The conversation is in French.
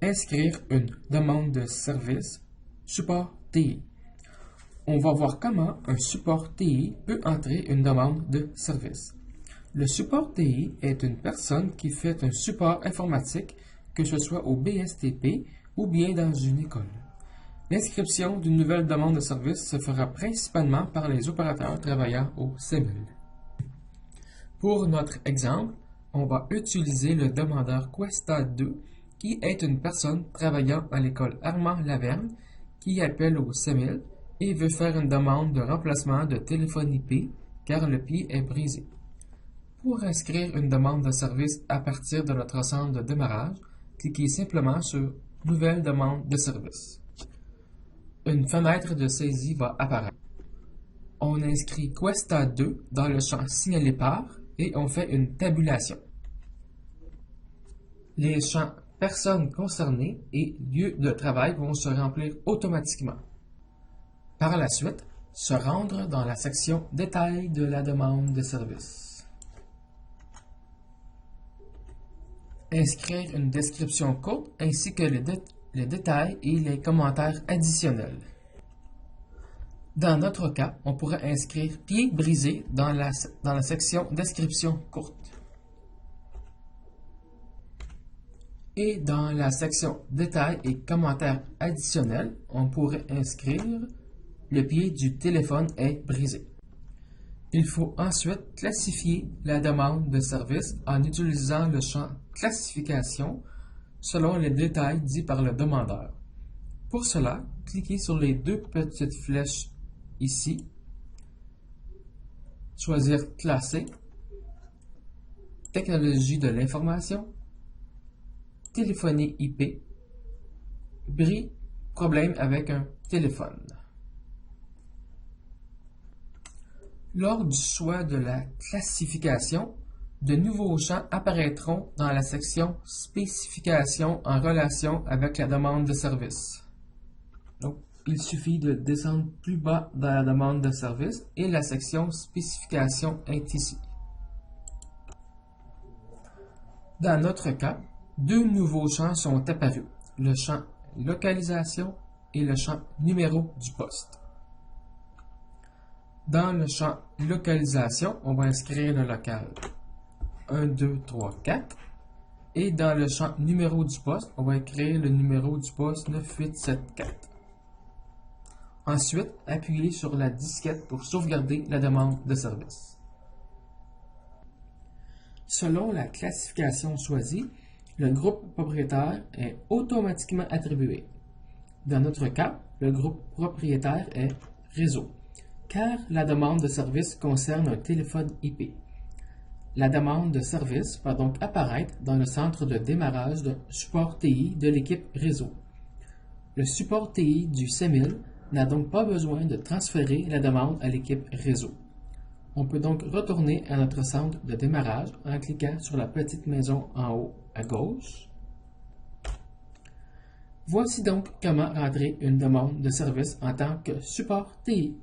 inscrire une demande de service support TI. On va voir comment un support TI peut entrer une demande de service. Le support TI est une personne qui fait un support informatique, que ce soit au BSTP ou bien dans une école. L'inscription d'une nouvelle demande de service se fera principalement par les opérateurs travaillant au CEMIL. Pour notre exemple, on va utiliser le demandeur Questa 2, qui est une personne travaillant à l'école Armand-Laverne qui appelle au CEMIL et veut faire une demande de remplacement de téléphone IP car le pied est brisé. Pour inscrire une demande de service à partir de notre centre de démarrage, cliquez simplement sur « Nouvelle demande de service ». Une fenêtre de saisie va apparaître. On inscrit Questa 2 dans le champ signalé par et on fait une tabulation. Les champs personnes concernées et lieu de travail vont se remplir automatiquement. Par la suite, se rendre dans la section Détails de la demande de service. Inscrire une description courte ainsi que les détails et les commentaires additionnels. Dans notre cas, on pourrait inscrire pied brisé dans la section Description courte. Et dans la section Détails et commentaires additionnels, on pourrait inscrire le pied du téléphone est brisé. Il faut ensuite classifier la demande de service en utilisant le champ Classification selon les détails dits par le demandeur. Pour cela, cliquez sur les deux petites flèches ici, choisir Classer, Technologie de l'information, Téléphonie IP, bris, problème avec un téléphone. Lors du choix de la classification, de nouveaux champs apparaîtront dans la section Spécification en relation avec la demande de service. Donc, il suffit de descendre plus bas dans la demande de service et la section Spécification est ici. Dans notre cas, deux nouveaux champs sont apparus, le champ Localisation et le champ Numéro du poste. Dans le champ Localisation, on va inscrire le local 1, 2, 3, 4 et dans le champ Numéro du poste, on va écrire le numéro du poste 9874. Ensuite, appuyez sur la disquette pour sauvegarder la demande de service. Selon la classification choisie, le groupe propriétaire est automatiquement attribué. Dans notre cas, le groupe propriétaire est Réseau, car la demande de service concerne un téléphone IP. La demande de service va donc apparaître dans le centre de démarrage de support TI de l'équipe Réseau. Le support TI du CEMIL n'a donc pas besoin de transférer la demande à l'équipe Réseau. On peut donc retourner à notre centre de démarrage en cliquant sur la petite maison en haut à gauche. Voici donc comment rentrer une demande de service en tant que support TI.